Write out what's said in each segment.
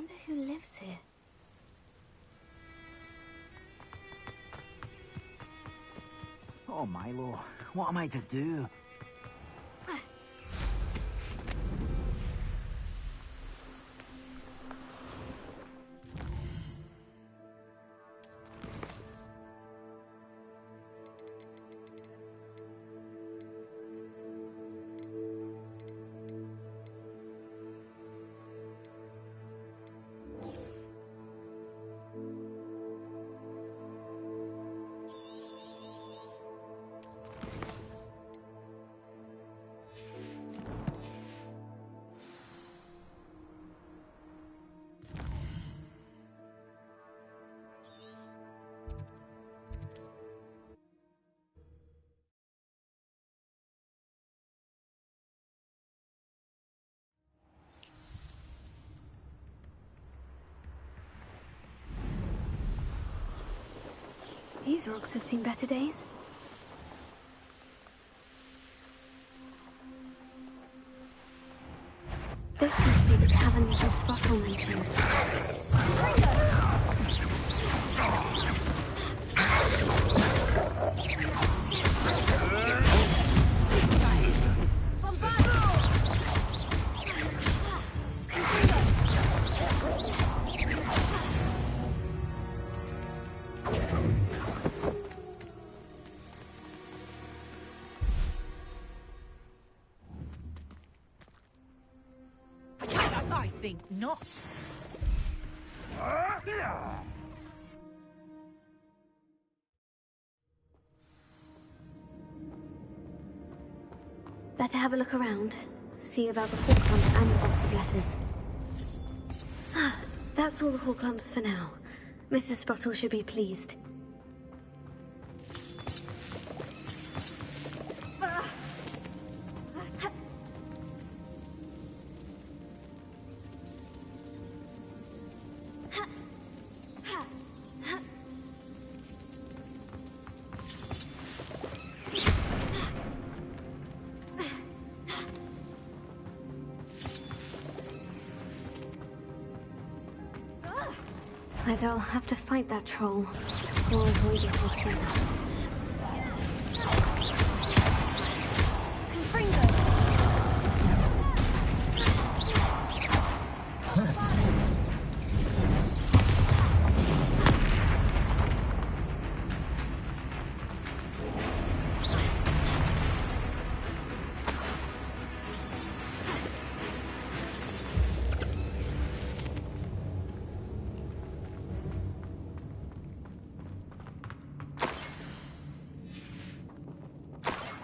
wonder who lives here. Oh, Milo, what am I to do? These rocks have seen better days. This must be the cavern Mrs. Spottle mentioned. I think not. Better have a look around. See about the Horcrux and the box of letters. That's all the Horcrux for now. Mrs. Spottle should be pleased. Either I'll have to fight that troll, or avoid it altogether.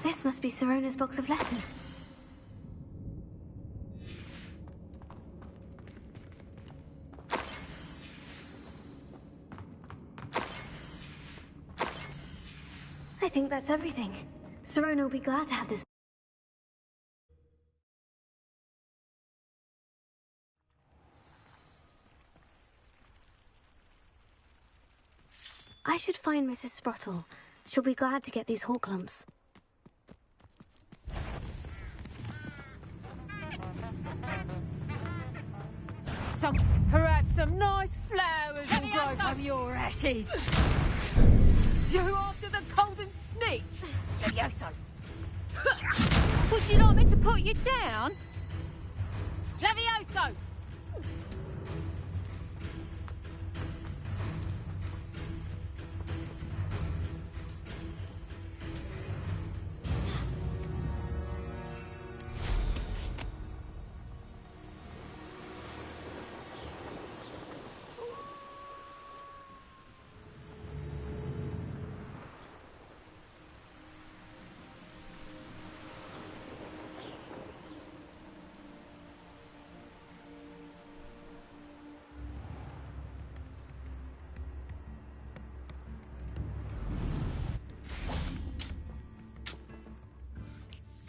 This must be Sirona's box of letters. I think that's everything. Sirona will be glad to have this. I should find Mrs. Spottle. She'll be glad to get these Horcrux. Perhaps some nice flowers will grow from your ashes. You after the cold and snitch? Levioso. Would you like me to put you down? Levioso!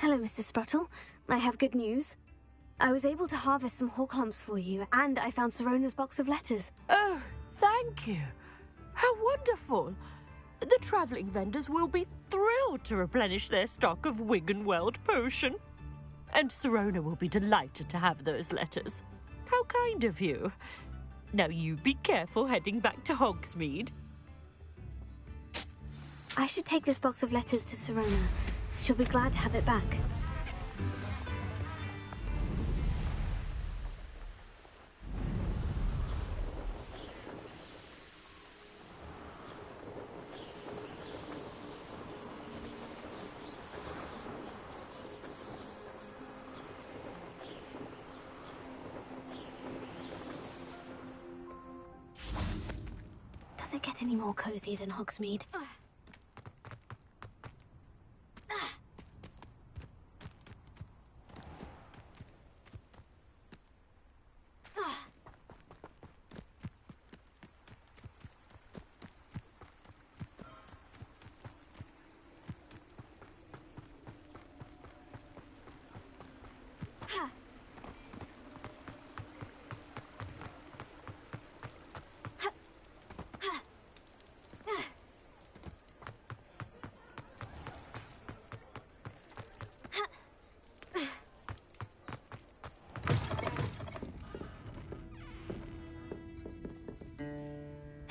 Hello, Mrs. Spottle. I have good news. I was able to harvest some Horcrux for you, and I found Sirona's box of letters. Oh, thank you. How wonderful. The travelling vendors will be thrilled to replenish their stock of Wiggenweld potion. And Sirona will be delighted to have those letters. How kind of you. Now you be careful heading back to Hogsmeade. I should take this box of letters to Serona. She'll be glad to have it back. Does it get any more cozy than Hogsmeade?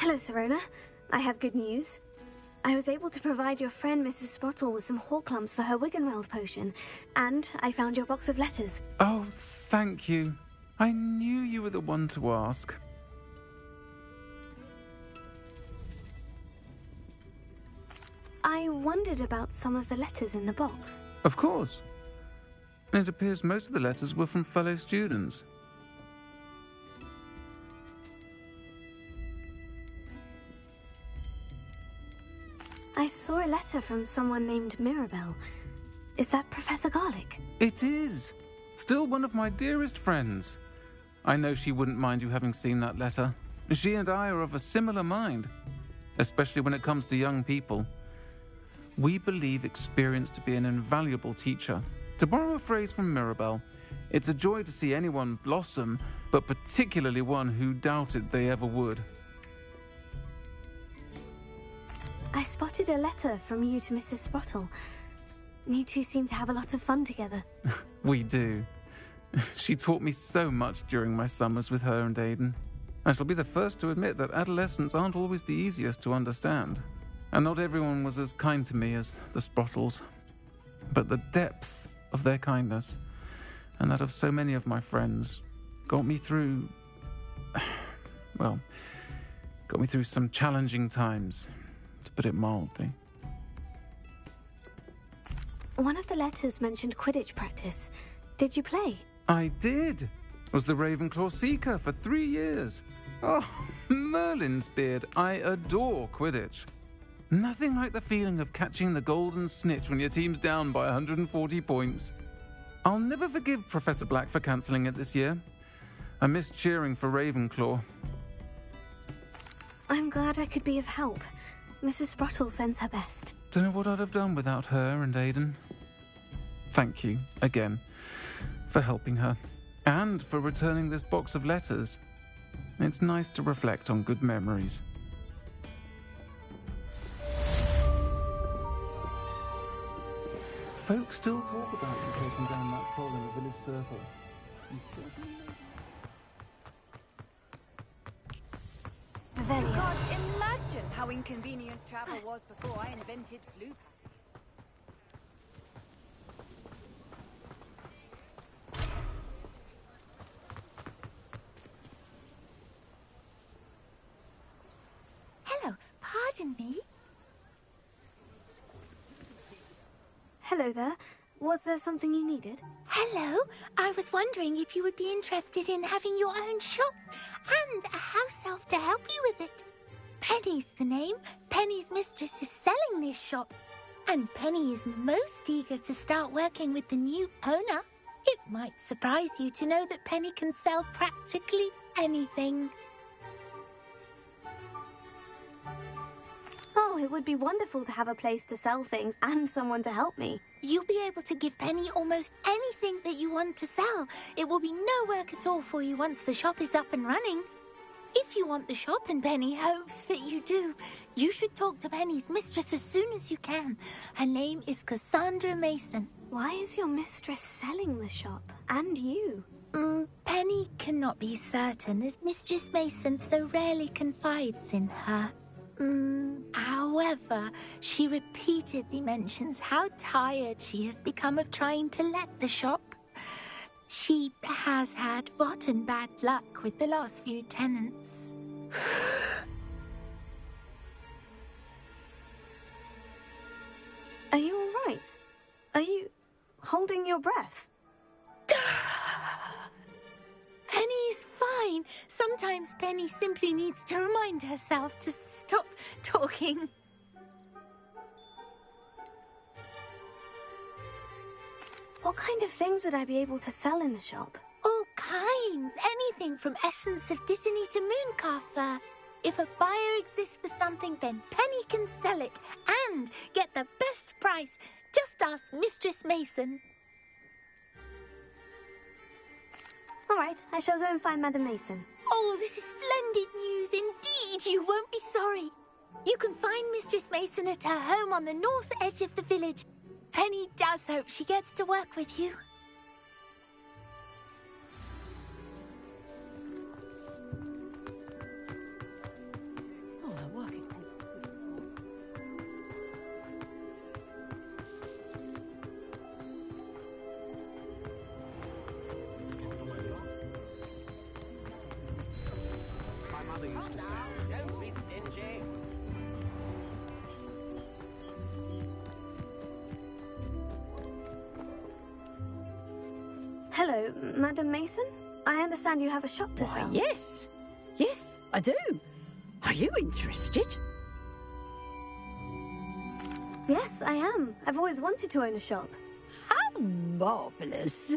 Hello, Serona. I have good news. I was able to provide your friend Mrs. Sprottle with some Horklumps for her Wiggenweld potion, and I found your box of letters. Oh, thank you. I knew you were the one to ask. I wondered about some of the letters in the box. Of course. It appears most of the letters were from fellow students. I saw a letter from someone named Mirabelle. Is that Professor Garlick? It is. Still one of my dearest friends. I know she wouldn't mind you having seen that letter. She and I are of a similar mind, especially when it comes to young people. We believe experience to be an invaluable teacher. To borrow a phrase from Mirabelle, it's a joy to see anyone blossom, but particularly one who doubted they ever would. I spotted a letter from you to Mrs. Sprottle. You two seem to have a lot of fun together. We do. She taught me so much during my summers with her and Aidan. I shall be the first to admit that adolescents aren't always the easiest to understand. And not everyone was as kind to me as the Sprottles. But the depth of their kindness, and that of so many of my friends, got me through... well, got me through some challenging times, to put it mildly. One of the letters mentioned Quidditch practice. Did you play? I did. Was the Ravenclaw Seeker for 3 years. Oh, Merlin's beard. I adore Quidditch. Nothing like the feeling of catching the golden snitch when your team's down by 140 points. I'll never forgive Professor Black for cancelling it this year. I missed cheering for Ravenclaw. I'm glad I could be of help. Mrs. Sprottle sends her best. Don't know what I'd have done without her and Aidan. Thank you, again, for helping her, and for returning this box of letters. It's nice to reflect on good memories. Folks still talk about you taking down that troll in the village circle. You certainly know. Velia. Can't imagine how inconvenient travel was before I invented flu packing. Hello, pardon me. Hello there. Was there something you needed? Hello, I was wondering if you would be interested in having your own shop and a house elf to help you with it. Penny's the name. Penny's mistress is selling this shop, and Penny is most eager to start working with the new owner. It might surprise you to know that Penny can sell practically anything. Oh, it would be wonderful to have a place to sell things and someone to help me. You'll be able to give Penny almost anything that you want to sell. It will be no work at all for you once the shop is up and running. If you want the shop, and Penny hopes that you do, you should talk to Penny's mistress as soon as you can. Her name is Cassandra Mason. Why is your mistress selling the shop? And you? Penny Penny cannot be certain as Mistress Mason so rarely confides in her. However, she repeatedly mentions how tired she has become of trying to let the shop. She has had rotten bad luck with the last few tenants. Are you all right? Are you holding your breath? Penny's fine. Sometimes Penny simply needs to remind herself to stop talking. What kind of things would I be able to sell in the shop? All kinds. Anything from essence of Dittany to Mooncalf fur. If a buyer exists for something, then Penny can sell it and get the best price. Just ask Mistress Mason. All right, I shall go and find Madam Mason. Oh, this is splendid news indeed. You won't be sorry. You can find Mistress Mason at her home on the north edge of the village. Penny does hope she gets to work with you. Oh, they're working. My mother used to say, don't be stingy. Hello, Madam Mason? I understand you have a shop to Why, sell. yes. Yes, I do. Are you interested? Yes, I am. I've always wanted to own a shop. How marvellous.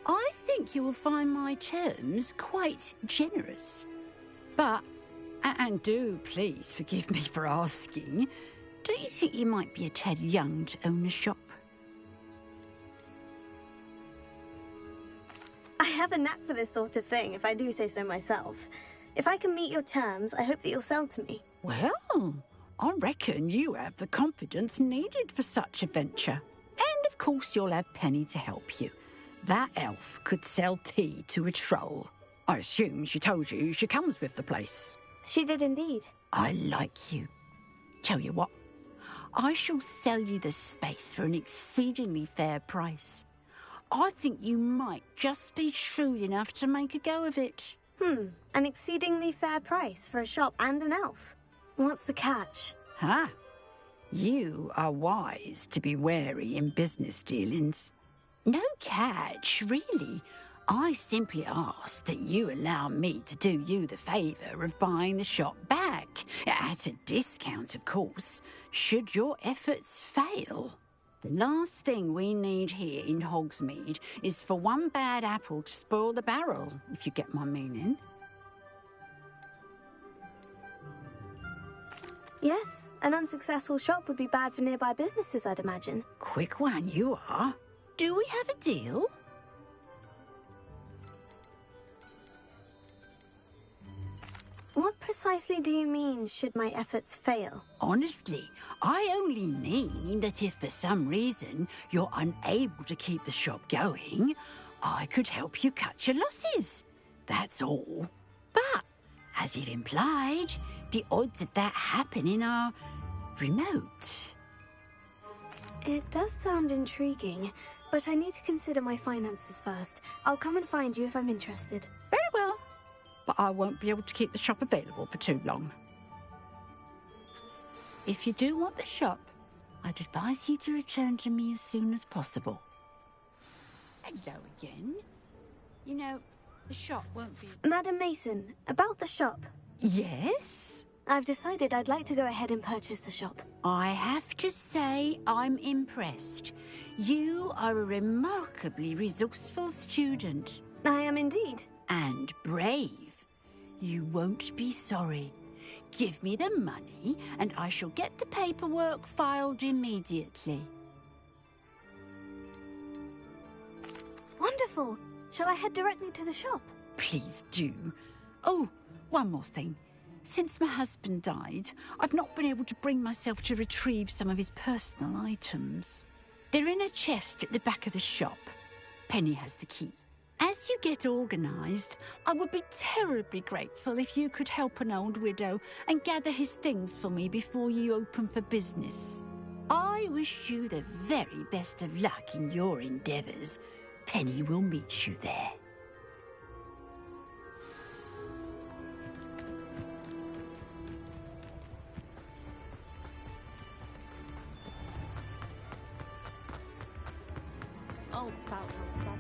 I think you will find my terms quite generous. But, and do please forgive me for asking, don't you think you might be a tad young to own a shop? I have a knack for this sort of thing, if I do say so myself. If I can meet your terms, I hope that you'll sell to me. Well, I reckon you have the confidence needed for such a venture. And of course you'll have Penny to help you. That elf could sell tea to a troll. I assume she told you she comes with the place. She did indeed. I like you. Tell you what, I shall sell you the space for an exceedingly fair price. I think you might just be shrewd enough to make a go of it. An exceedingly fair price for a shop and an elf. What's the catch? Huh? You are wise to be wary in business dealings. No catch, really. I simply ask that you allow me to do you the favour of buying the shop back. At a discount, of course, should your efforts fail. The last thing we need here in Hogsmeade is for one bad apple to spoil the barrel, if you get my meaning. Yes, an unsuccessful shop would be bad for nearby businesses, I'd imagine. Quick one you are. Do we have a deal? What precisely do you mean, should my efforts fail? Honestly, I only mean that if for some reason you're unable to keep the shop going, I could help you cut your losses. That's all. But, as you've implied, the odds of that happening are remote. It does sound intriguing, but I need to consider my finances first. I'll come and find you if I'm interested. Very well. But I won't be able to keep the shop available for too long. If you do want the shop, I'd advise you to return to me as soon as possible. Hello again. You know, the shop won't be... Madam Mason, about the shop. Yes? I've decided I'd like to go ahead and purchase the shop. I have to say I'm impressed. You are a remarkably resourceful student. I am indeed. And brave. You won't be sorry. Give me the money and I shall get the paperwork filed immediately. Wonderful. Shall I head directly to the shop? Please do. Oh, one more thing. Since my husband died, I've not been able to bring myself to retrieve some of his personal items. They're in a chest at the back of the shop. Penny has the key. As you get organised, I would be terribly grateful if you could help an old widow and gather his things for me before you open for business. I wish you the very best of luck in your endeavours. Penny will meet you there. I'll spout her.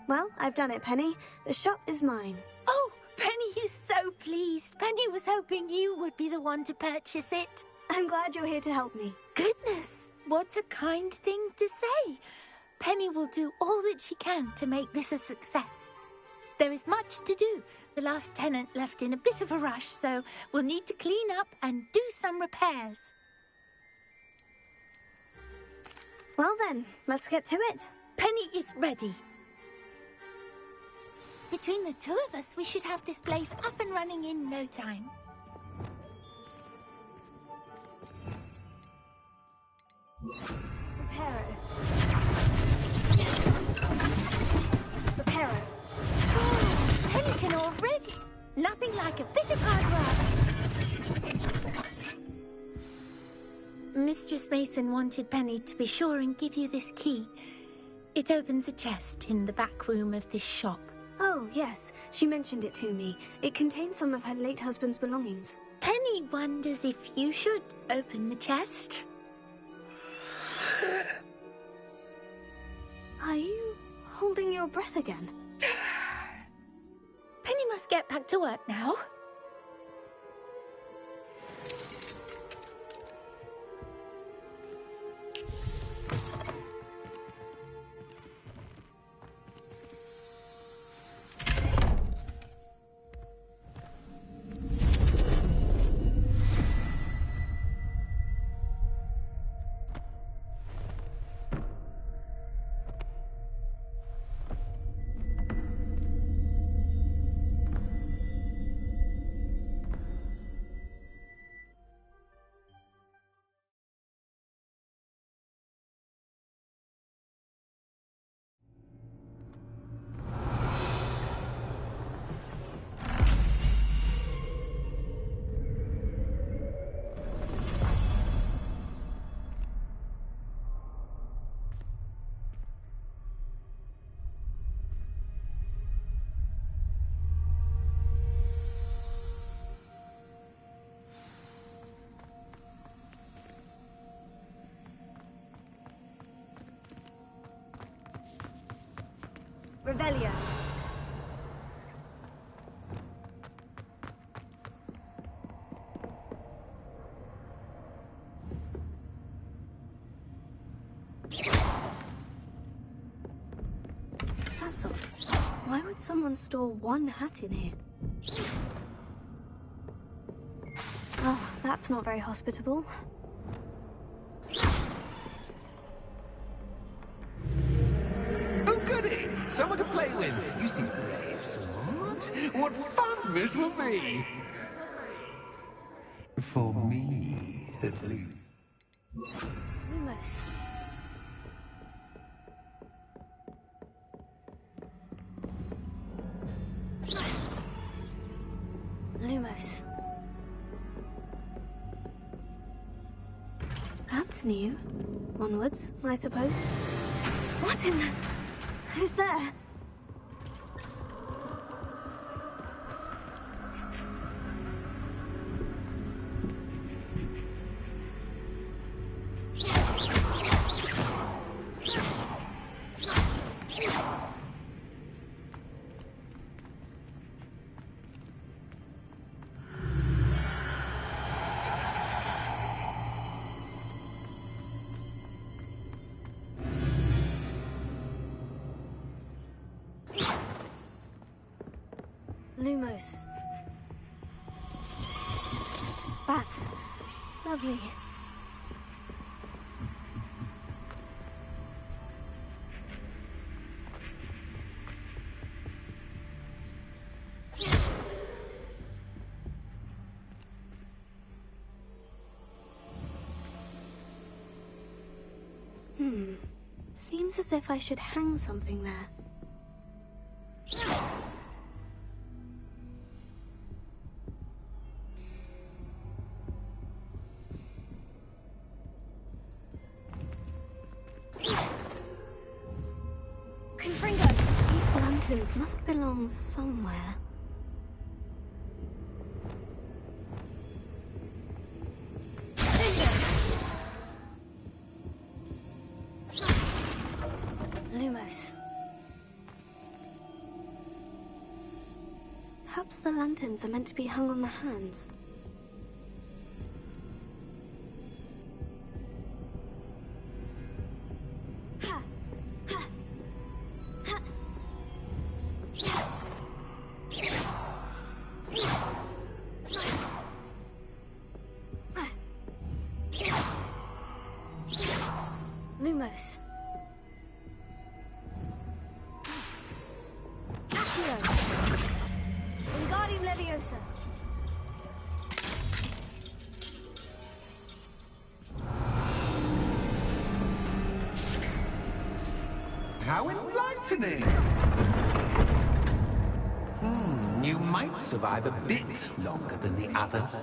Well, I've done it, Penny. The shop is mine. Oh, Penny is so pleased. Penny was hoping you would be the one to purchase it. I'm glad you're here to help me. Goodness, what a kind thing to say. Penny will do all that she can to make this a success. There is much to do. The last tenant left in a bit of a rush, so we'll need to clean up and do some repairs. Well then, let's get to it. Penny is ready. Between the two of us, we should have this place up and running in no time. Reparo. Reparo. Oh, Penny can already. Nothing like a bit of hard work. Mistress Mason wanted Penny to be sure and give you this key. It opens a chest in the back room of this shop. Oh, yes. She mentioned it to me. It contains some of her late husband's belongings. Penny wonders if you should open the chest. Are you holding your breath again? Penny must get back to work now. Revelio. That's odd. Why would someone store one hat in here? Oh, that's not very hospitable. Oh, goody! Someone to play with. You seem brave, Sword. What fun this will be! For me, at least. Lumos. Lumos. That's new. Onwards, I suppose. What in the... Who's there? Lumos. Bats. Lovely. Seems as if I should hang something there. Confringo! These lanterns must belong somewhere. Lumos. Perhaps the lanterns are meant to be hung on the hands. Lumos. Accio. Wingardium Leviosa. How enlightening! You might survive a bit longer than the others.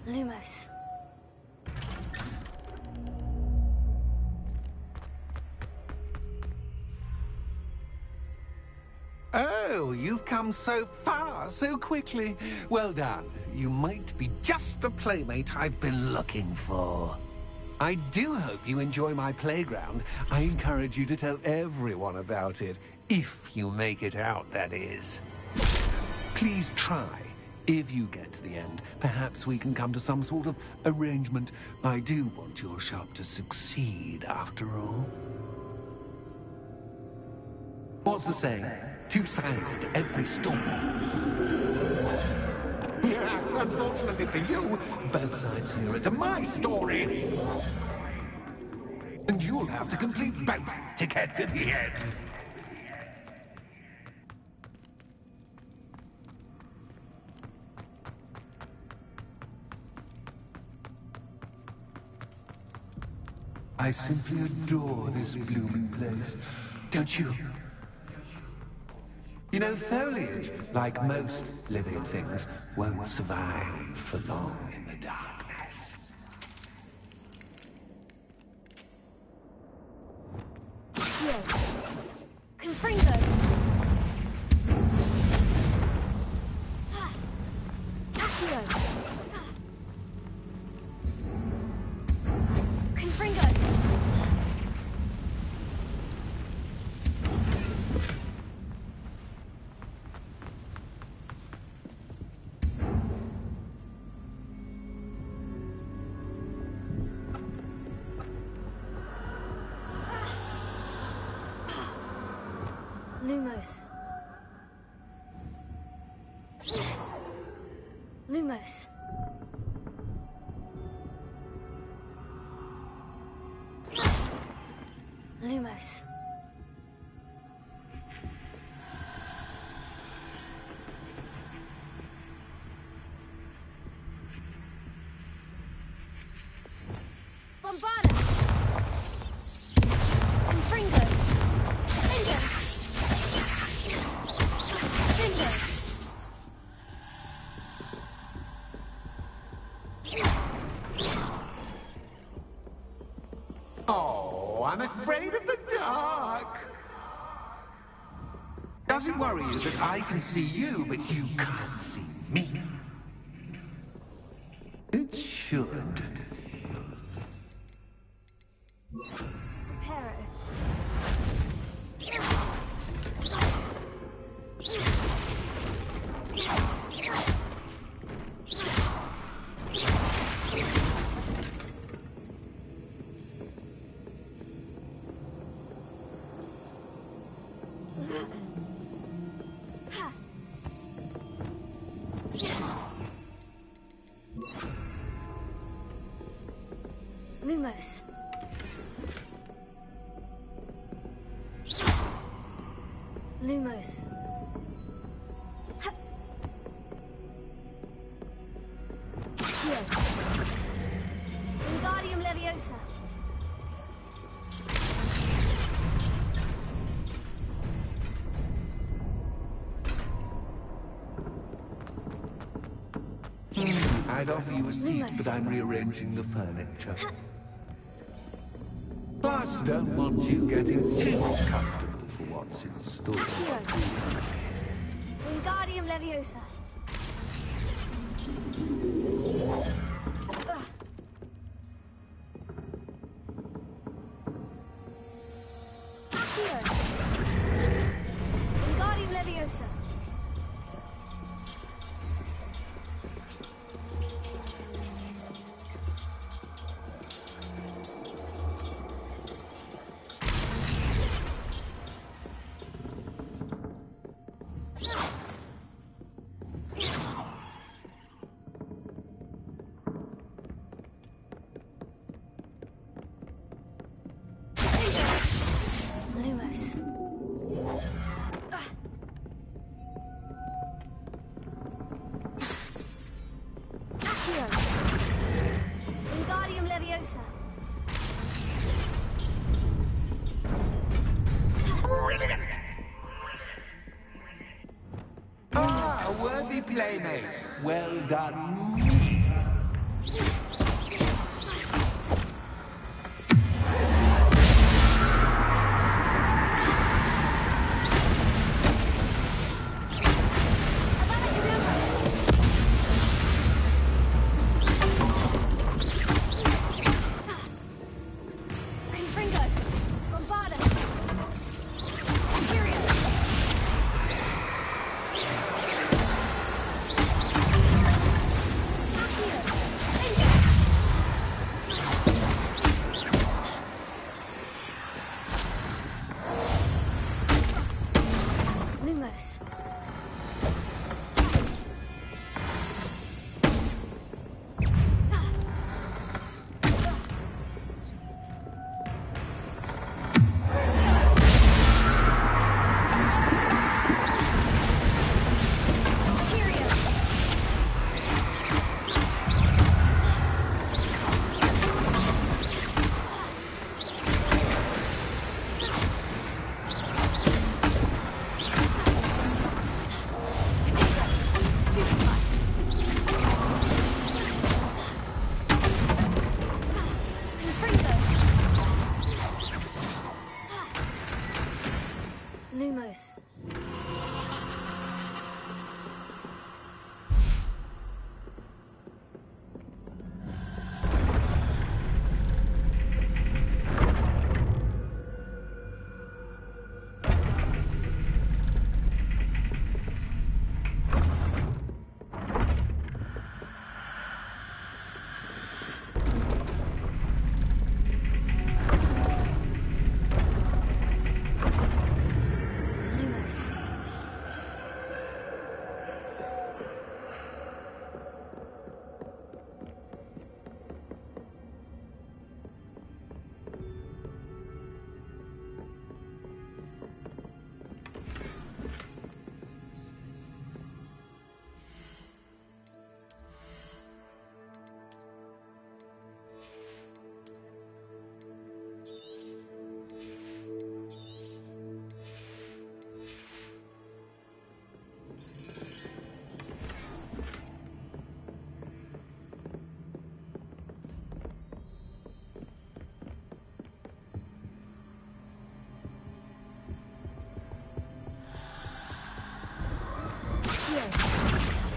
Lumos. Oh, you've come so far, so quickly. Well done. You might be just the playmate I've been looking for. I do hope you enjoy my playground. I encourage you to tell everyone about it. If you make it out, that is. Please try. If you get to the end, perhaps we can come to some sort of arrangement. I do want your shop to succeed, after all. What's the saying? Two sides to every story. Yeah, unfortunately for you, both sides here are to my story. And you'll have to complete both to get to the end. I simply adore this blooming place. Don't you? You know, foliage, like most living things, won't survive for long in the darkness. Confringo! Accio! Confringo! Lumos. Lumos. Lumos. Bombarda. Confringo. Bingo. Bingo. Oh, I'm afraid of the dark. Does it worry you that I can see you, but you can't see me? It should. Reparo. Lumos. Lumos. Ha. Here. Leviosa. I'd offer you a seat, but I'm rearranging the furniture. Plus, don't want you getting too comfortable for what's in store. Wingardium Leviosa. Wingardium Leviosa. Lumos. Accio. Wingardium Leviosa. Ah, a worthy playmate. Well done. Confringo. Bombarda. Imperial. Lumos. Lumos. Lumos.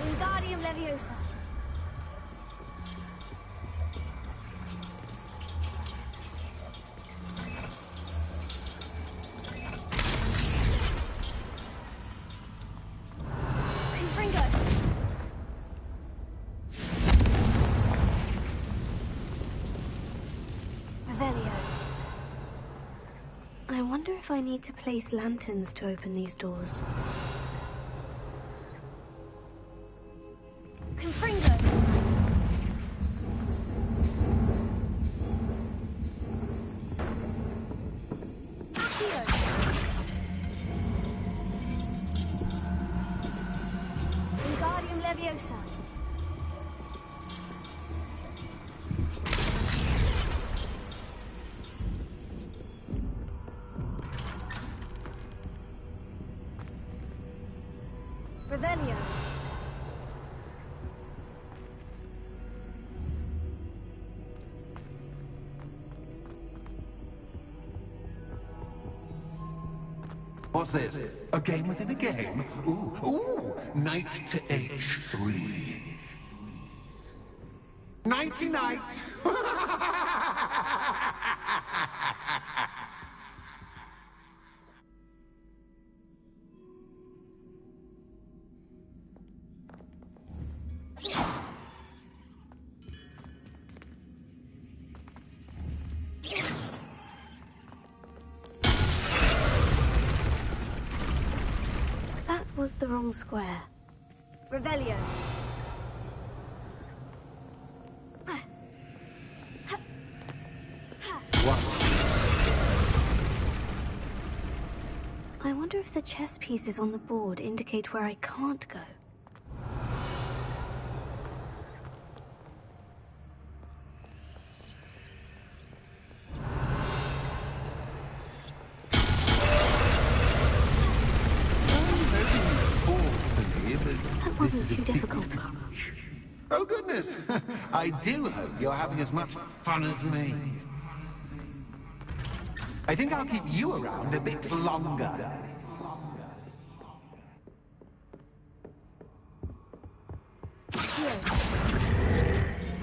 Wingardium Leviosa. Confringo. Revelio. I wonder if I need to place lanterns to open these doors. Confringo. Accio. Wingardium Leviosa. What's this? A game within a game? Ooh, knight to h3. Nighty-night! That was the wrong square. Revelio. I wonder if the chess pieces on the board indicate where I can't go. That wasn't too difficult. Oh, goodness! I do hope you're having as much fun as me. I think I'll keep you around a bit longer.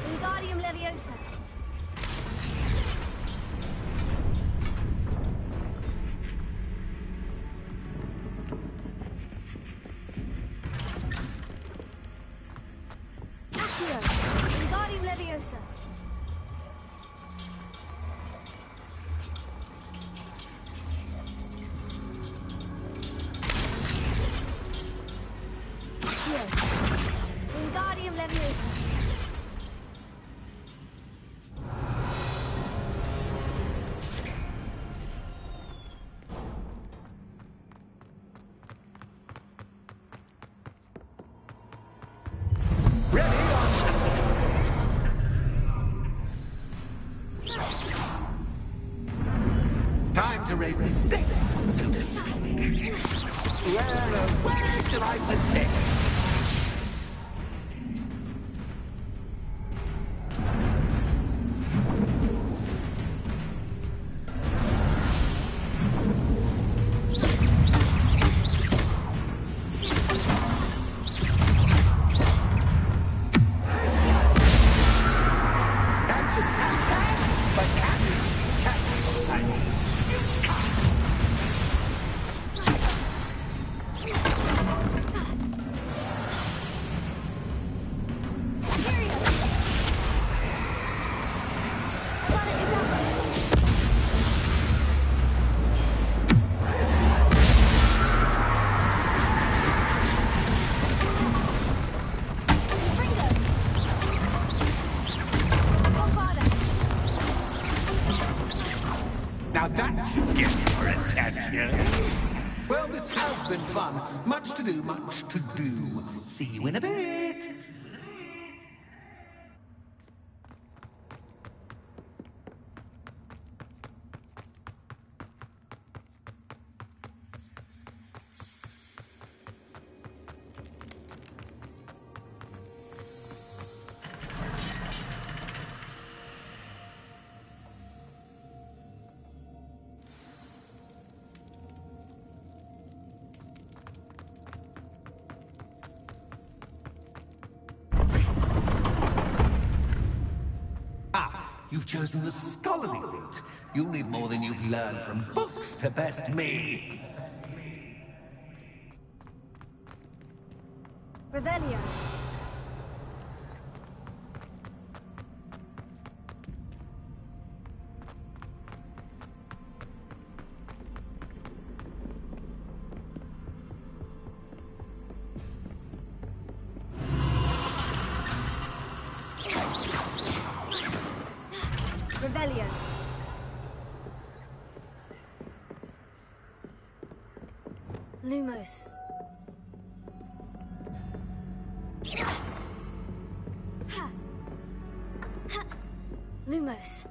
Wingardium Leviosa. Accio. Wingardium Leviosa. Wingardium Leviosa. Time to raise the stakes, so to speak. Where shall I begin? Now that should get your attention. Well, this has been fun. Much to do, much to do. See you in a bit. You've chosen the scholarly route. You'll need more than you've learned from books to best me. Revelio. Revelio. Lumos. Ha. Ha. Lumos.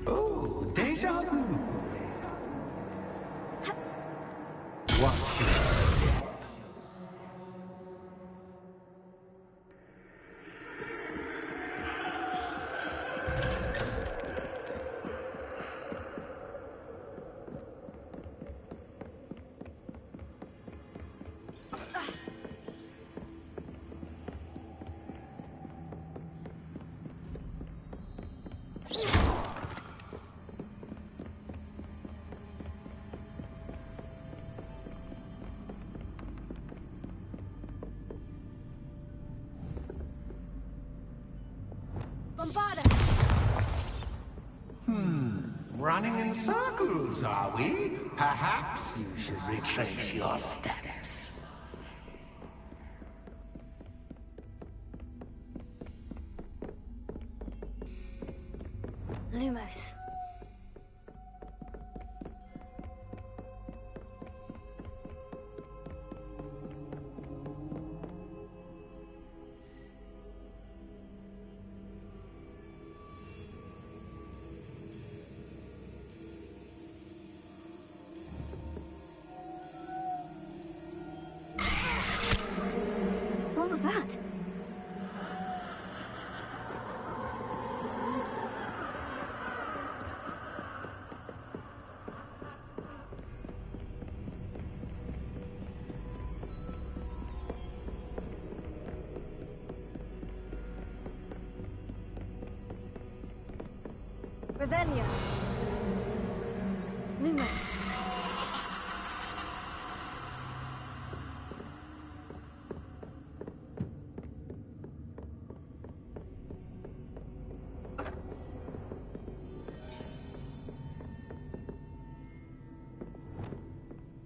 Oh, deja vu. Watch this. Bombarda! Running in circles, are we? Perhaps you should retrace your steps. Lumos. What was that? Revelio. Lumos.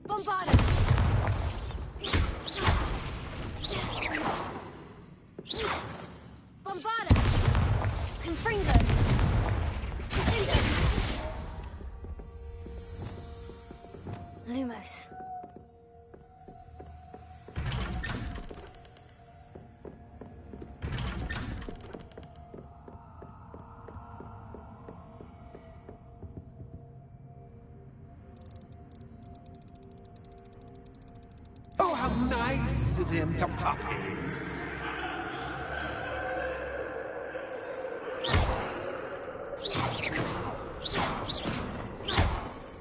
Bombarda! Bombarda! Confringo! Lumos. Oh, how nice of him to pop in.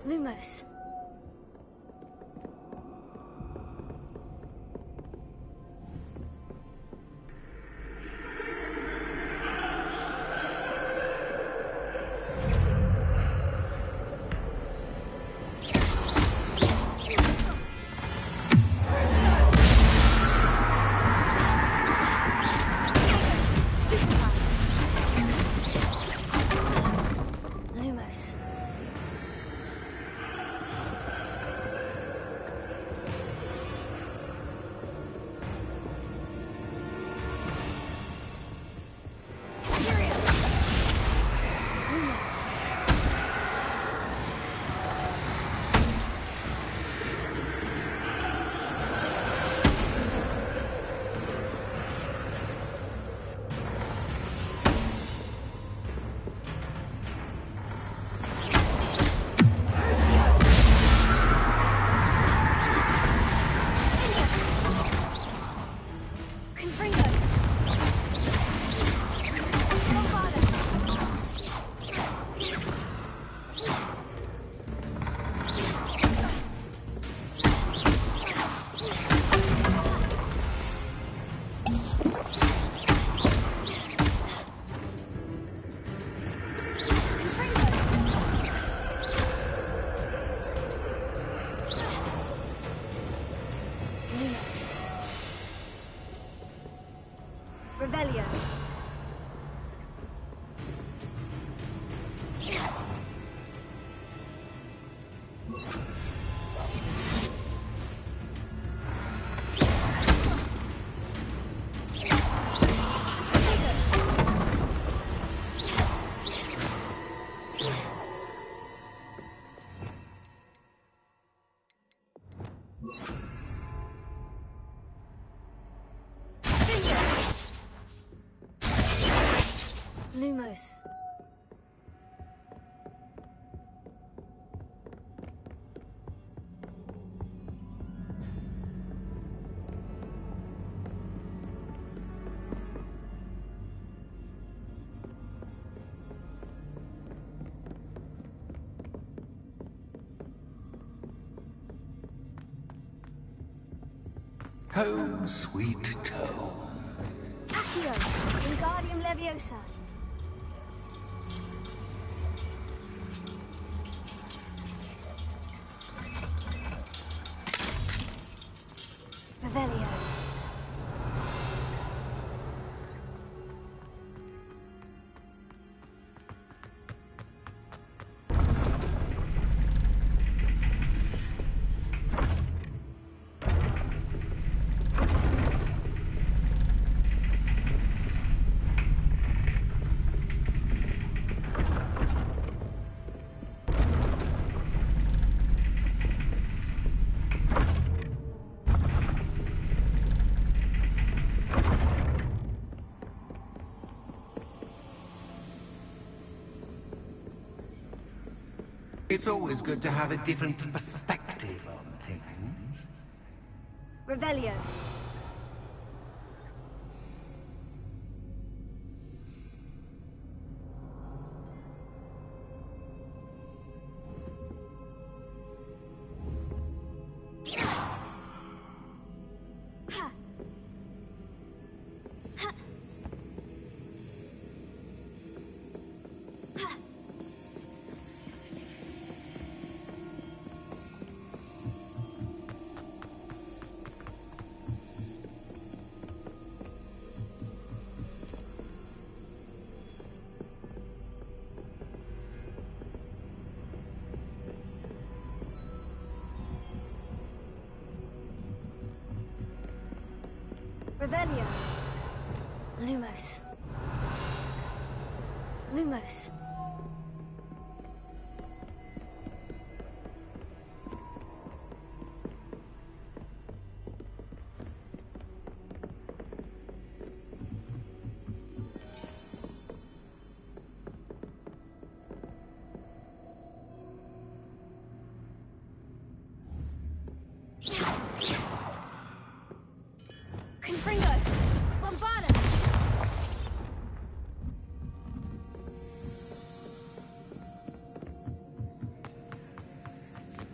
Lumos. Lumos. Revelio. Lumos. Home, sweet home. Accio, Wingardium Leviosa. Revelio. It's always good to have a different perspective on things. Revelio. Revelio. Lumos. Lumos. Confringo. Bombarda.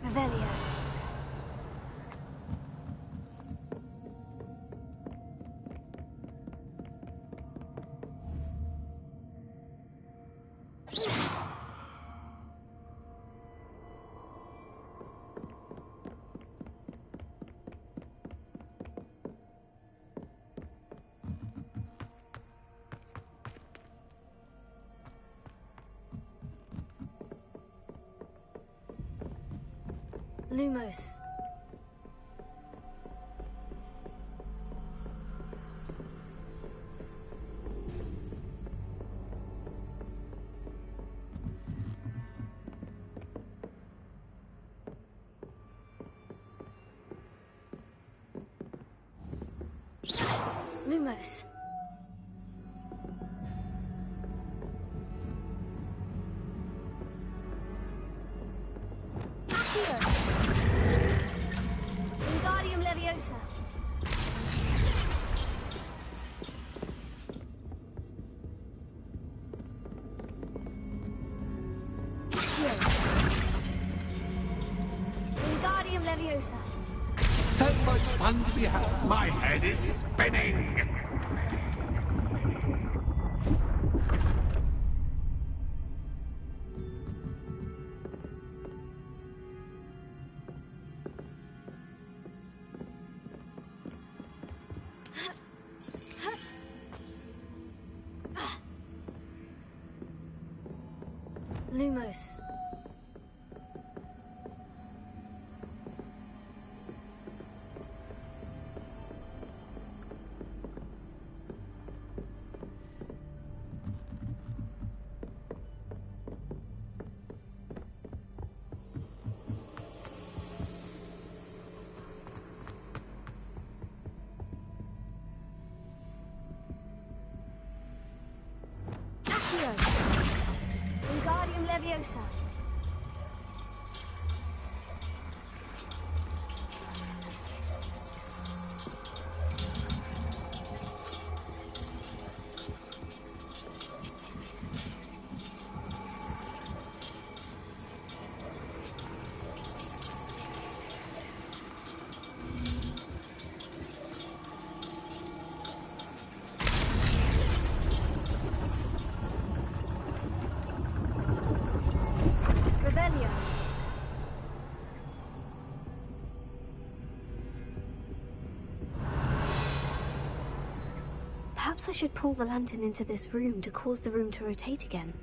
Revelio. Lumos. Lumos. Accio. Wingardium Leviosa. Accio. Wingardium Leviosa. So much fun to be had. My head is spinning. Lumos. Accio. Wingardium Leviosa. Revelio. Perhaps I should pull the lantern into this room to cause the room to rotate again.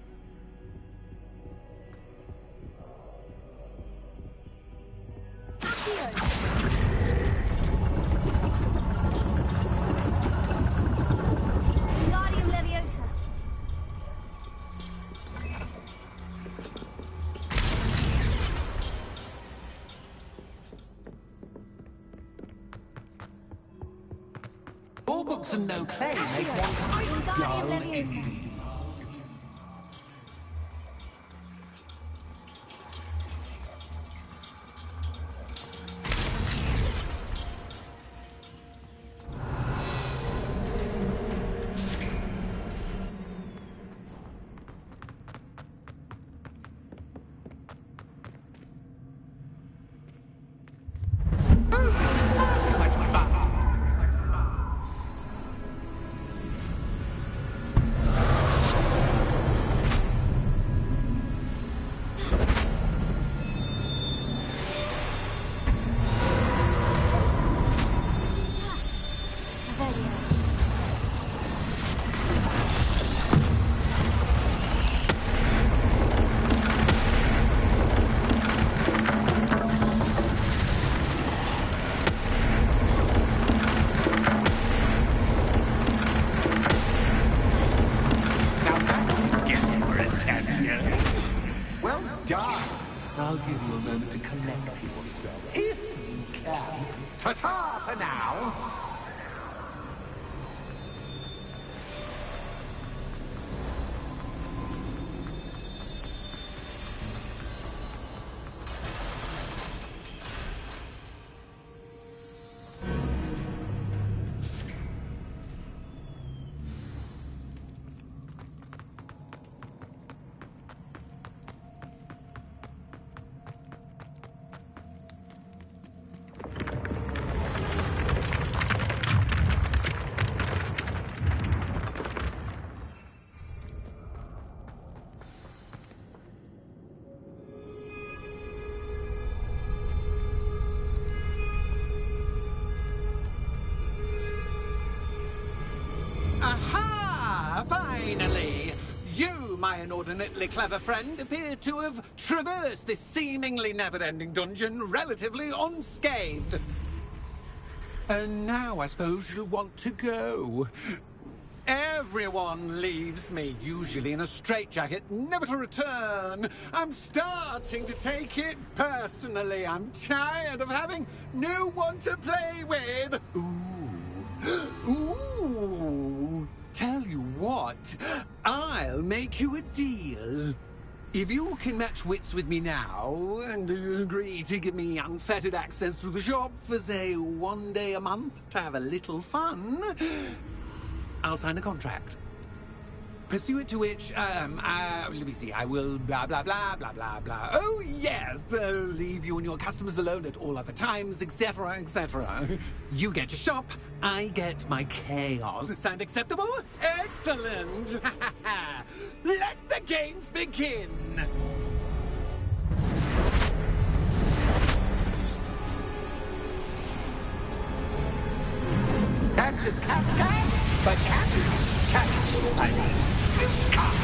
Wingardium Leviosa. All books and no clay make one dull indeed. I'll give you a moment to collect yourself, if you can. Ta-ta for now! Aha! Finally! You, my inordinately clever friend, appear to have traversed this seemingly never-ending dungeon relatively unscathed. And now I suppose you'll want to go. Everyone leaves me, usually in a straitjacket, never to return. I'm starting to take it personally. I'm tired of having no one to play with. Ooh. Tell you what, I'll make you a deal. If you can match wits with me now, and agree to give me unfettered access to the shop for, say, 1 day a month to have a little fun, I'll sign a contract. Pursuant to which, let me see, I will blah, blah, blah, blah, blah, blah. Oh, yes, leave you and your customers alone at all other times, etc., etc. You get your shop, I get my chaos. Sound acceptable? Excellent! Let the games begin! Catch is catch, but catch, I mean, catch.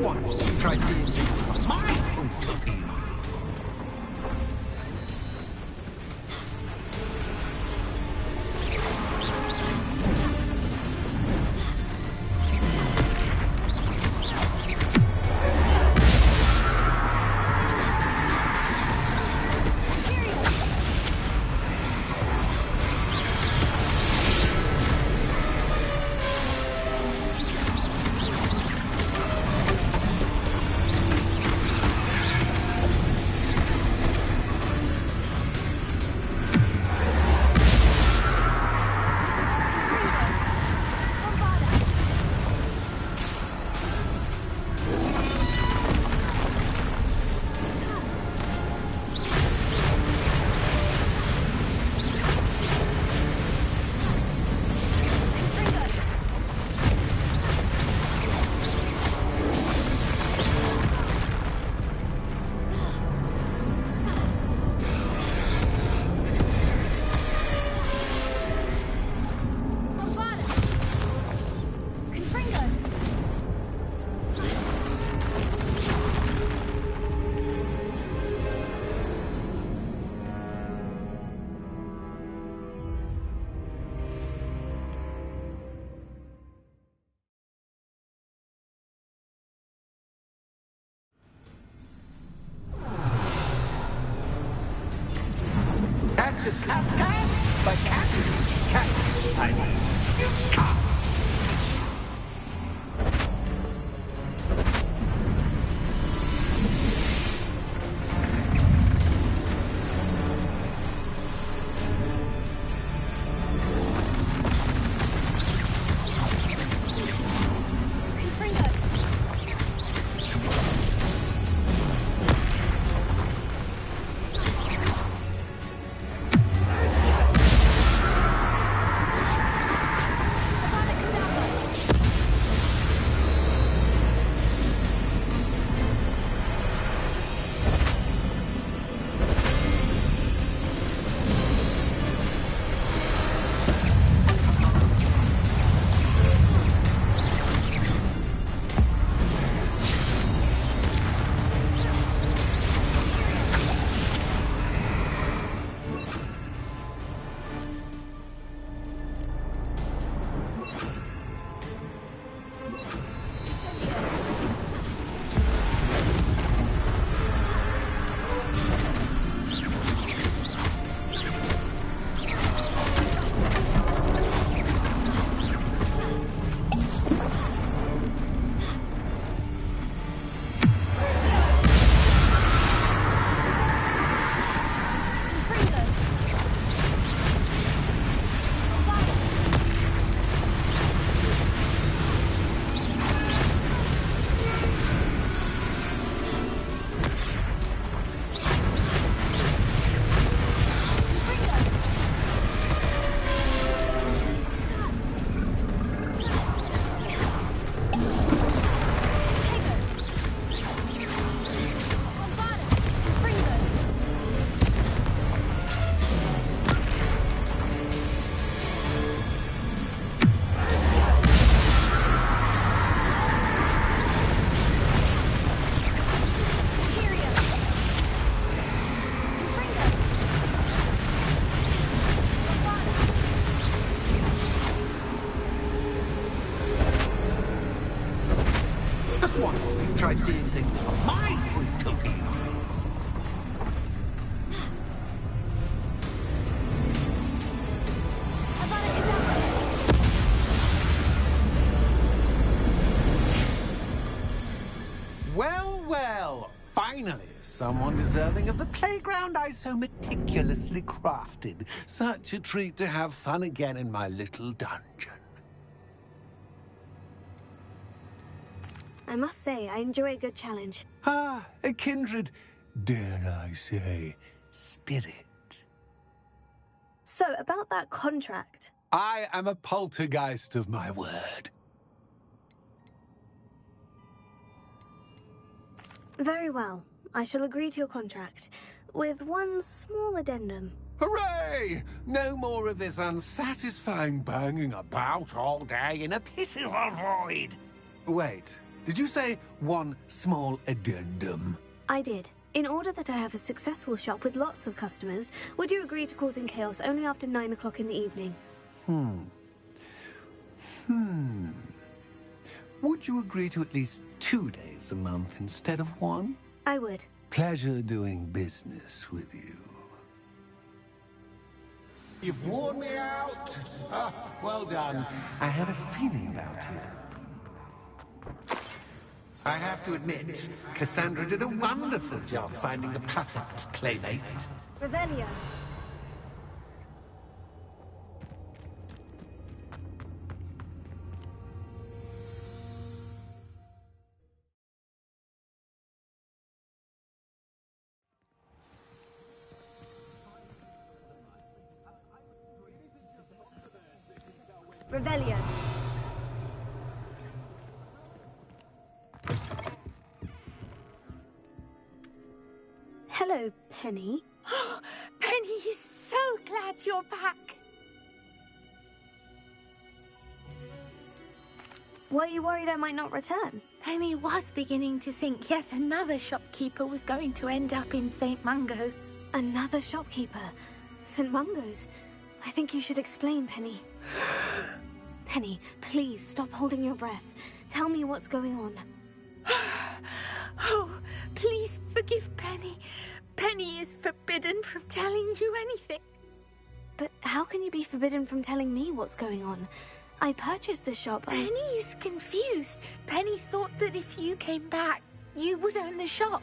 once try seeing things from my point of view. Just cat, but cat, I mean, you can't. Try seeing things from my point of view. Well, well, finally, someone deserving of the playground I so meticulously crafted. Such a treat to have fun again in my little dungeon. I must say, I enjoy a good challenge. Ah, a kindred, dare I say, spirit. So, about that contract. I am a poltergeist of my word. Very well. I shall agree to your contract, with one small addendum. Hooray! No more of this unsatisfying banging about all day in a pitiful void. Wait, Did you say one small addendum? I did. In order that I have a successful shop with lots of customers, would you agree to causing chaos only after 9 o'clock in the evening? Would you agree to at least 2 days a month instead of 1? I would. Pleasure doing business with you. You've worn me out. Well done. I had a feeling about you. I have to admit, Cassandra did a wonderful job finding the perfect playmate. Revelio. Revelio. Hello, Penny. Penny is so glad you're back. Were you worried I might not return? Penny was beginning to think yet another shopkeeper was going to end up in St. Mungo's. Another shopkeeper? St. Mungo's? I think you should explain, Penny. Penny, please stop holding your breath. Tell me what's going on. Oh, please forgive Penny. Penny is forbidden from telling you anything. But how can you be forbidden from telling me what's going on? I purchased the shop. Penny is confused. Penny thought that if you came back, you would own the shop.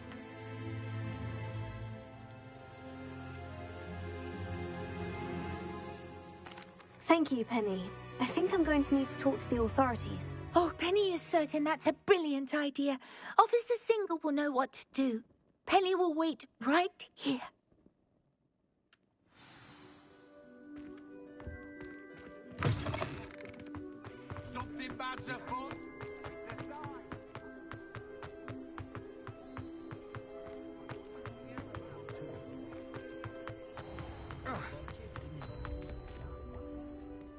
Thank you, Penny. I think I'm going to need to talk to the authorities. Oh, Penny is certain that's a brilliant idea. Officer Singer will know what to do. Penny will wait right here. Something bad's afoot.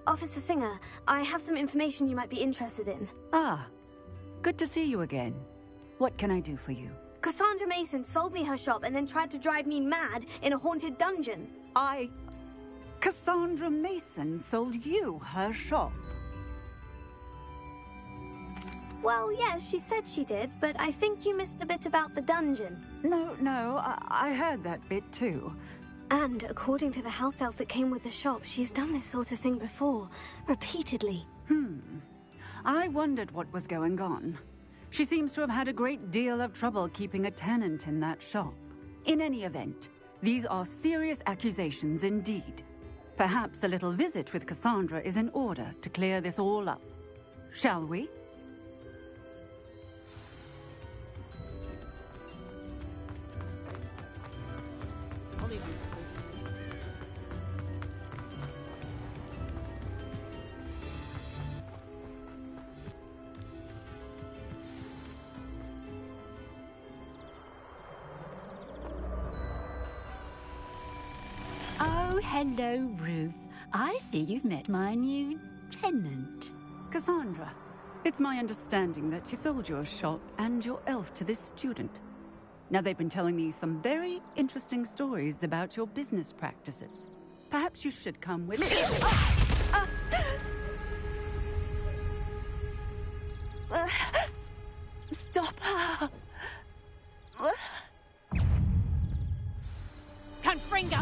Officer Singer, I have some information you might be interested in. Ah, good to see you again. What can I do for you? Cassandra Mason sold me her shop and then tried to drive me mad in a haunted dungeon. Cassandra Mason sold you her shop? Well, yes, she said she did, but I think you missed the bit about the dungeon. No, I heard that bit too. And according to the house elf that came with the shop, she's done this sort of thing before, repeatedly. I wondered what was going on. She seems to have had a great deal of trouble keeping a tenant in that shop. In any event, these are serious accusations indeed. Perhaps a little visit with Cassandra is in order to clear this all up. Shall we? Oh, hello, Ruth. I see you've met my new tenant. Cassandra, it's my understanding that you sold your shop and your elf to this student. Now, they've been telling me some very interesting stories about your business practices. Perhaps you should come with me. Stop her. Confringo!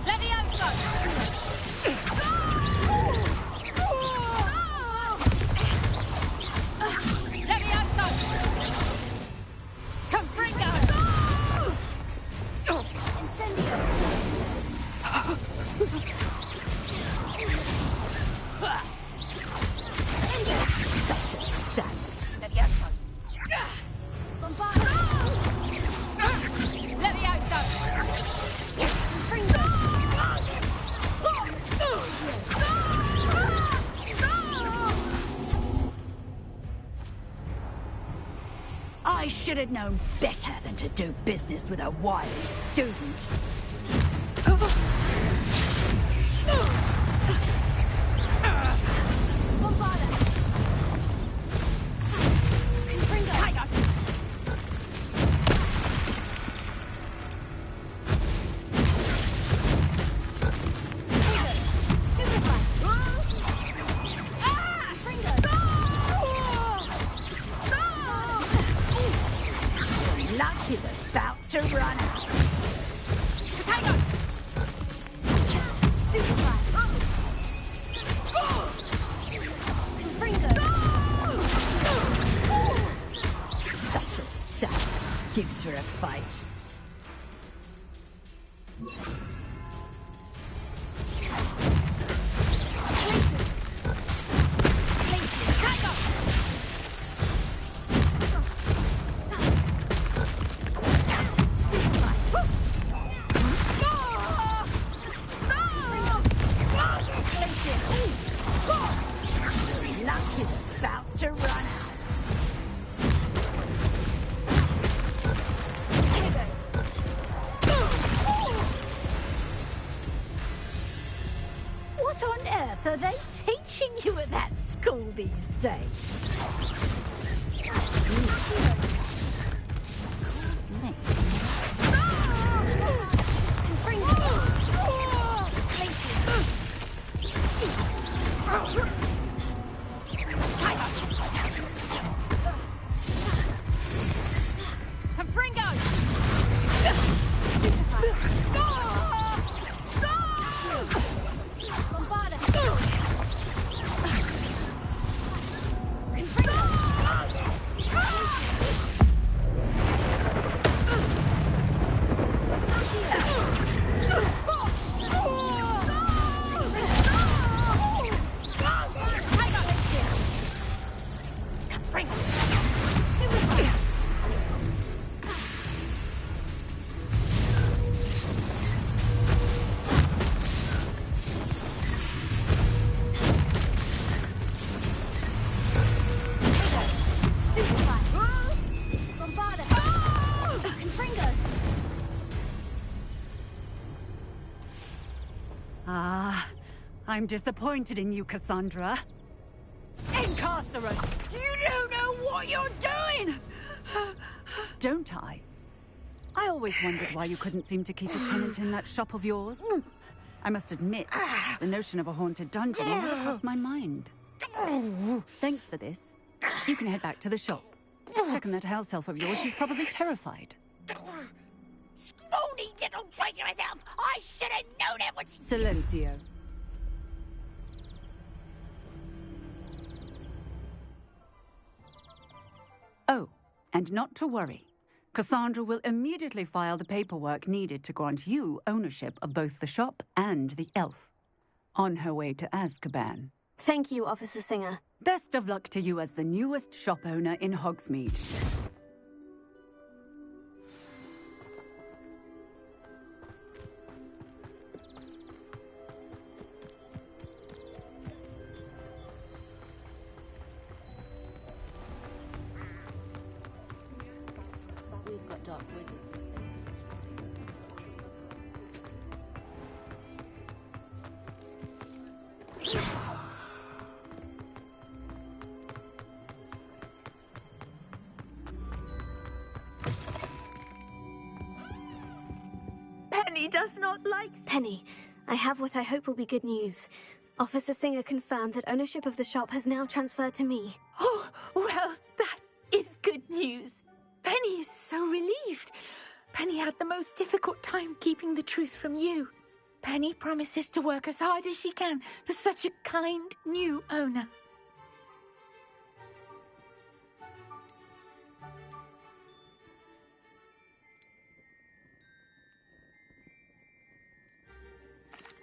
Levioso! I should have known better than to do business with a wily student. Luck is about to run out. Such a sad excuse for a fight. Luck is about to run out. What on earth are they teaching you at that school these days? I'm disappointed in you, Cassandra. Incarcerate! You don't know what you're doing! Don't I? I always wondered why you couldn't seem to keep a tenant in that shop of yours. I must admit, the notion of a haunted dungeon never crossed my mind. Thanks for this. You can head back to the shop. Check on that house elf of yours. She's probably terrified. Scrawny little traitorous elf! I should have known it was... Silencio. Oh, and not to worry. Cassandra will immediately file the paperwork needed to grant you ownership of both the shop and the elf. On her way to Azkaban. Thank you, Officer Singer. Best of luck to you as the newest shop owner in Hogsmeade. We've got Dark Wizard. Penny does not like... Penny, I have what I hope will be good news. Officer Singer confirmed that ownership of the shop has now transferred to me. Oh, well, that is good news. Penny is so relieved. Penny had the most difficult time keeping the truth from you. Penny promises to work as hard as she can for such a kind new owner.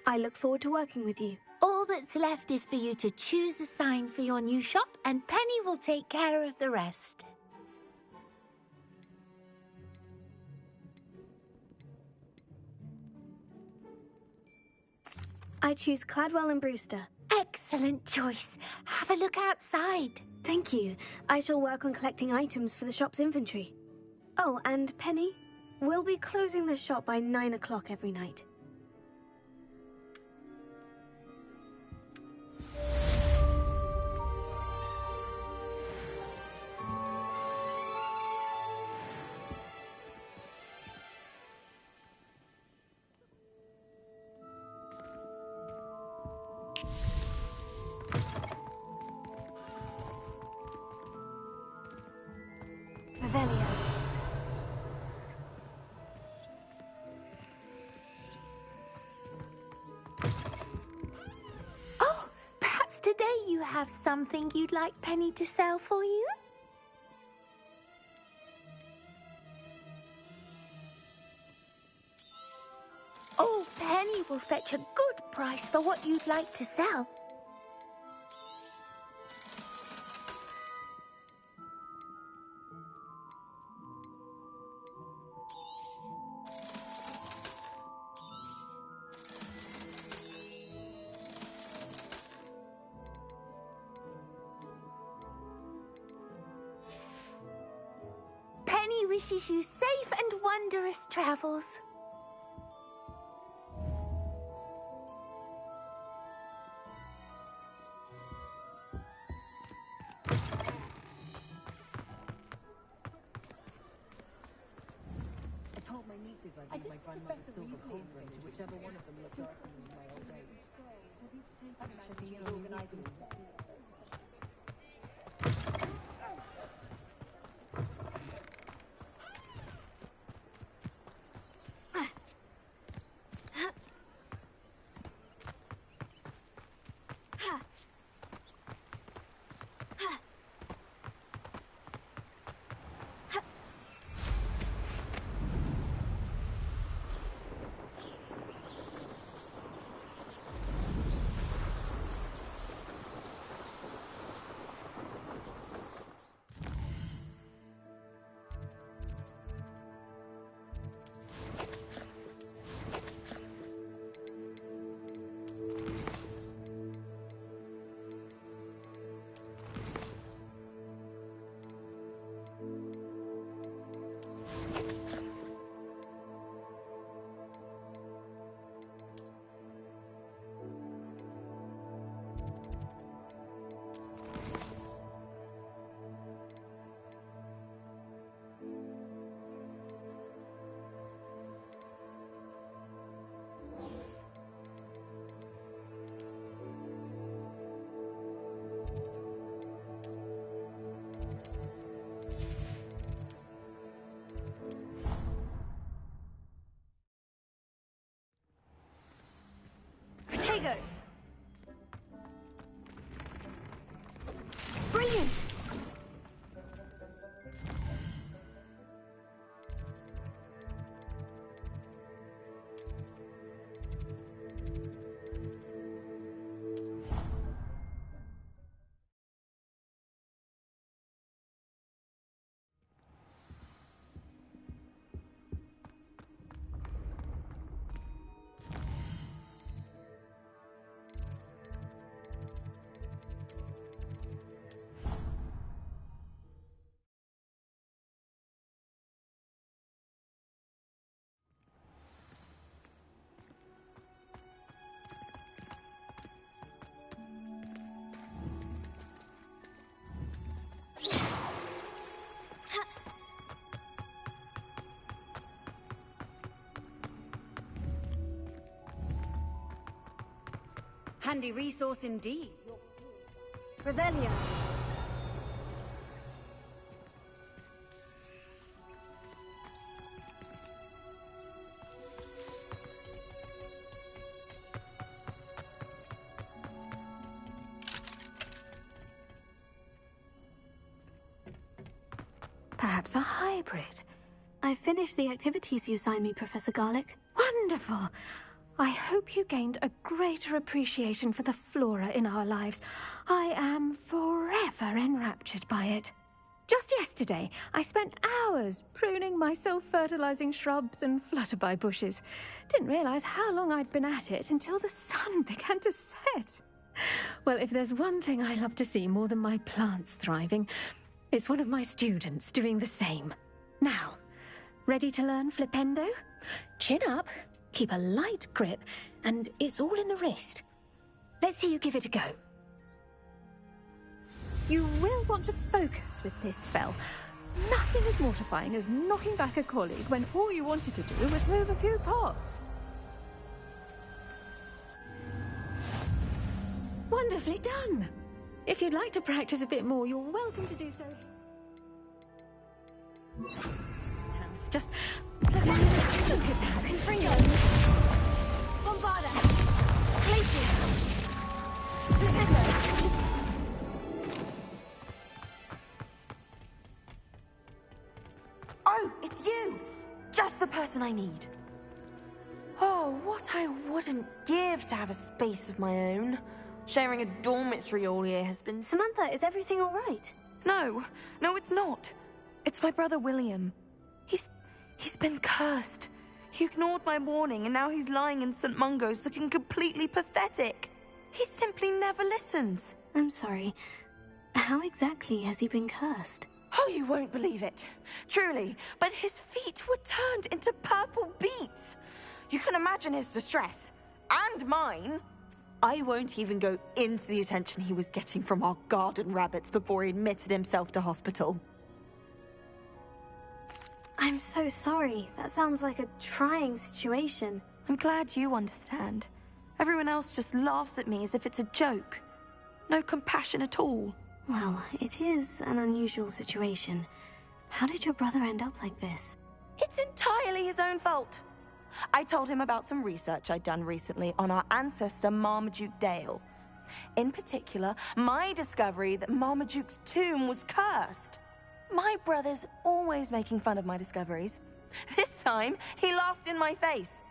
I look forward to working with you. All that's left is for you to choose a sign for your new shop, and Penny will take care of the rest. I choose Cladwell and Brewster. Excellent choice. Have a look outside. Thank you. I shall work on collecting items for the shop's inventory. Oh, and Penny, we'll be closing the shop by 9 o'clock every night. Revelio. Oh, perhaps today you have something you'd like Penny to sell for you? Oh, Penny will fetch a good price for what you'd like to sell. Penny wishes you safe and wondrous travels. I told my nieces I'd leave my grandmother's silver cauldron to whichever one of them looked after me in my old age. Checking in on organising. Protego! Brilliant! Handy resource indeed. Revelio. Perhaps a hybrid. I finished the activities you signed me, Professor Garlick. Wonderful! I hope you gained a greater appreciation for the flora in our lives. I am forever enraptured by it. Just yesterday, I spent hours pruning my self-fertilizing shrubs and flutterby bushes. Didn't realize how long I'd been at it until the sun began to set. Well, if there's one thing I love to see more than my plants thriving, it's one of my students doing the same. Now, ready to learn Flipendo? Chin up, keep a light grip, and it's all in the wrist. Let's see you give it a go. You will want to focus with this spell. Nothing as mortifying as knocking back a colleague when all you wanted to do was move a few parts. Wonderfully done. If you'd like to practice a bit more, you're welcome to do so. Just look at that. Bring it on. Bombarda! Places! Oh, it's you! Just the person I need. Oh, what I wouldn't give to have a space of my own. Sharing a dormitory all year has been... Samantha, is everything all right? No, it's not. It's my brother William. He's been cursed. He ignored my warning and now he's lying in St. Mungo's looking completely pathetic. He simply never listens. I'm sorry. How exactly has he been cursed? Oh, you won't believe it. Truly, but his feet were turned into purple beets. You can imagine his distress. And mine. I won't even go into the attention he was getting from our garden rabbits before he admitted himself to hospital. I'm so sorry. That sounds like a trying situation. I'm glad you understand. Everyone else just laughs at me as if it's a joke. No compassion at all. Well, it is an unusual situation. How did your brother end up like this? It's entirely his own fault. I told him about some research I'd done recently on our ancestor Marmaduke Dale. In particular, my discovery that Marmaduke's tomb was cursed. My brother's always making fun of my discoveries. This time, he laughed in my face.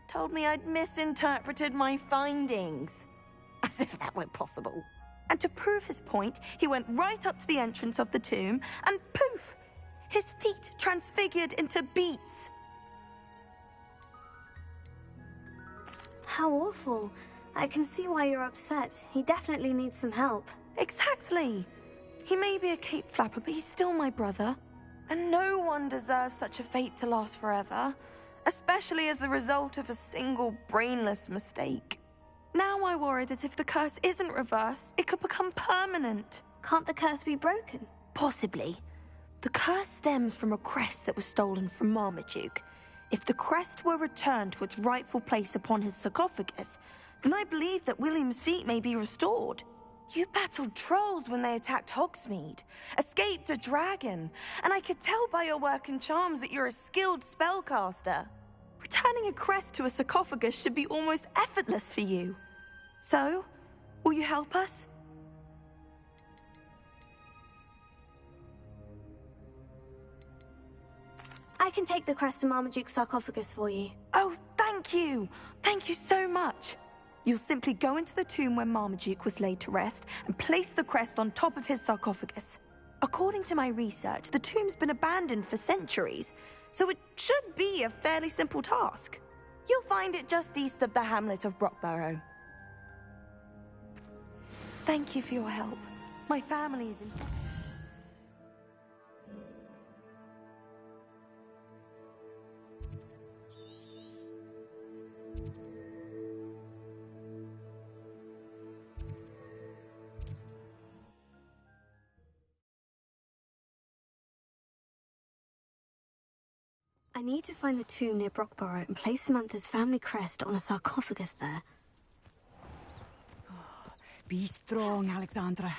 Told me I'd misinterpreted my findings. As if that were possible. And to prove his point, he went right up to the entrance of the tomb and poof! His feet transfigured into beets. How awful. I can see why you're upset. He definitely needs some help. Exactly. He may be a cape flapper, but he's still my brother. And no one deserves such a fate to last forever, especially as the result of a single brainless mistake. Now I worry that if the curse isn't reversed, it could become permanent. Can't the curse be broken? Possibly. The curse stems from a crest that was stolen from Marmaduke. If the crest were returned to its rightful place upon his sarcophagus, then I believe that William's feet may be restored. You battled trolls when they attacked Hogsmeade, escaped a dragon, and I could tell by your work and charms that you're a skilled spellcaster. Returning a crest to a sarcophagus should be almost effortless for you. So, will you help us? I can take the crest to Marmaduke's sarcophagus for you. Oh, thank you! Thank you so much! You'll simply go into the tomb where Marmaduke was laid to rest and place the crest on top of his sarcophagus. According to my research, the tomb's been abandoned for centuries, so it should be a fairly simple task. You'll find it just east of the hamlet of Brockborough. Thank you for your help. My family is in... I need to find the tomb near Brockborough and place Samantha's family crest on a sarcophagus there. Oh, be strong, Alexandra.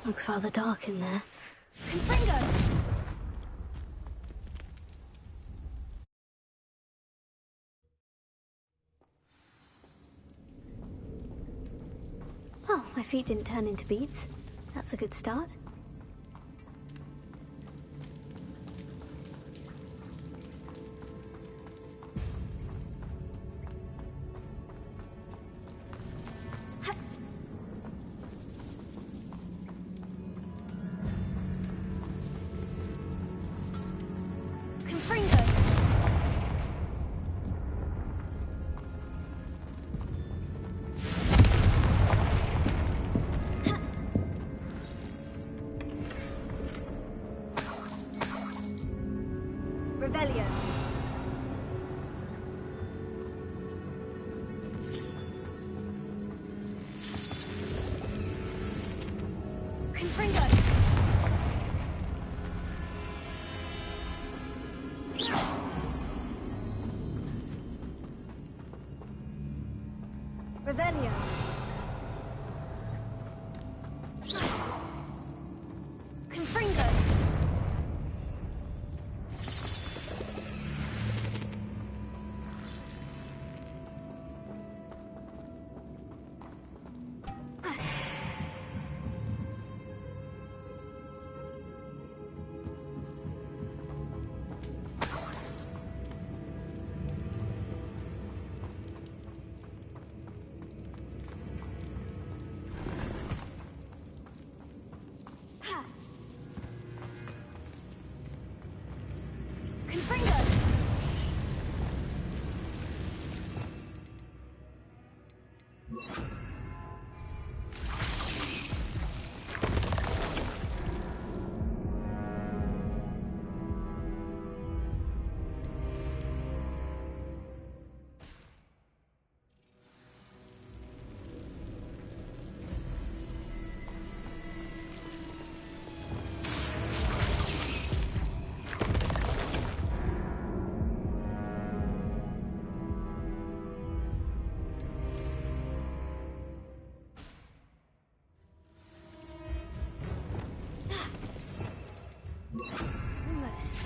Looks rather dark in there. Confringo! Oh, my feet didn't turn into beads. That's a good start. Revelio. Confringo. Revelio. Confringo. Confringo. Lumos.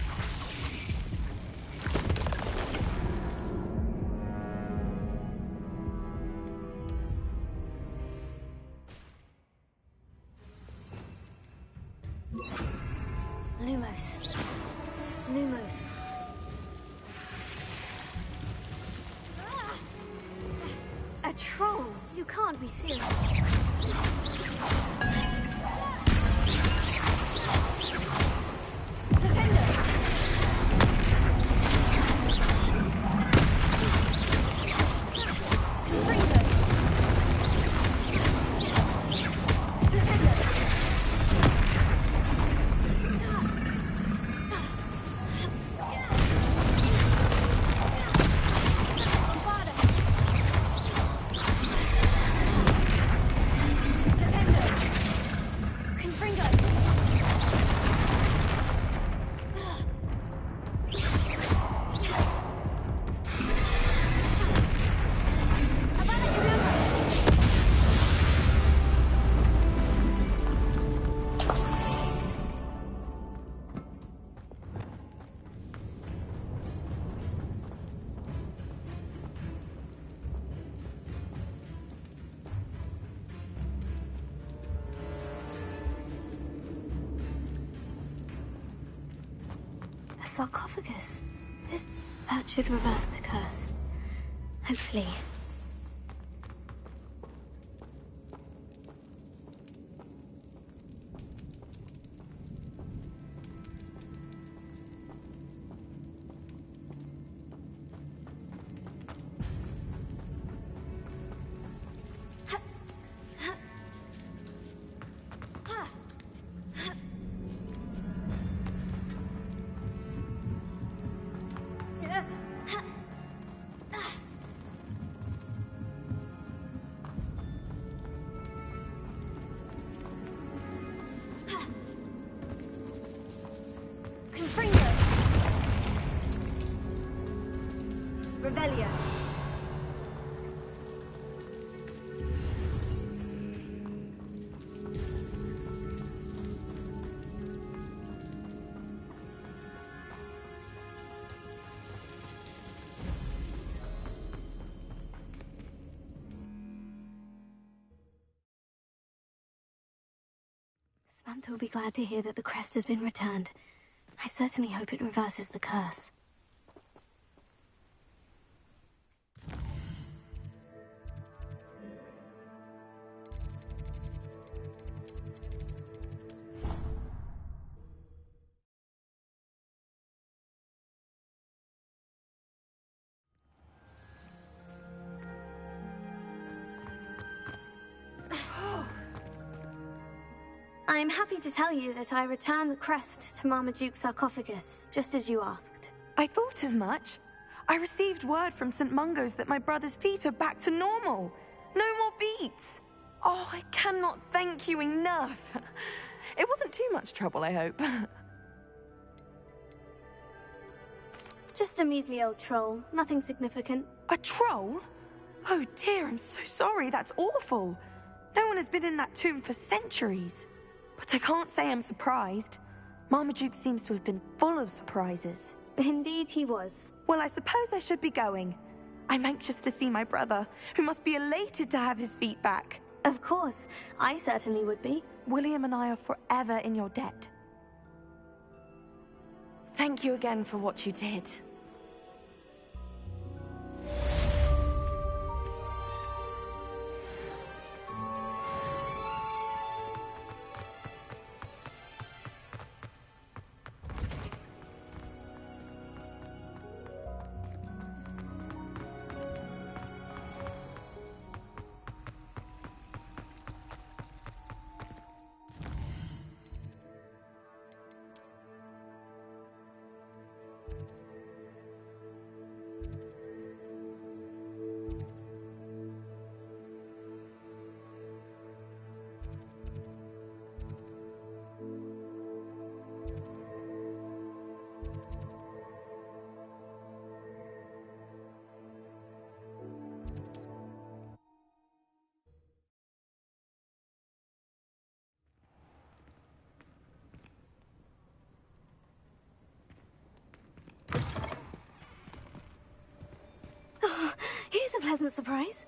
Lumos. Lumos. A troll? You can't be serious. A sarcophagus. That should reverse the curse. Hopefully. Revelio. Samantha will be glad to hear that the crest has been returned. I certainly hope it reverses the curse. I'm happy to tell you that I returned the crest to Marmaduke's sarcophagus, just as you asked. I thought as much. I received word from St. Mungo's that my brother's feet are back to normal. No more beats. Oh, I cannot thank you enough. It wasn't too much trouble, I hope. Just a measly old troll. Nothing significant. A troll? Oh dear, I'm so sorry. That's awful. No one has been in that tomb for centuries. But I can't say I'm surprised. Marmaduke seems to have been full of surprises. Indeed he was. Well, I suppose I should be going. I'm anxious to see my brother, who must be elated to have his feet back. Of course. I certainly would be. William and I are forever in your debt. Thank you again for what you did. Here's a pleasant surprise.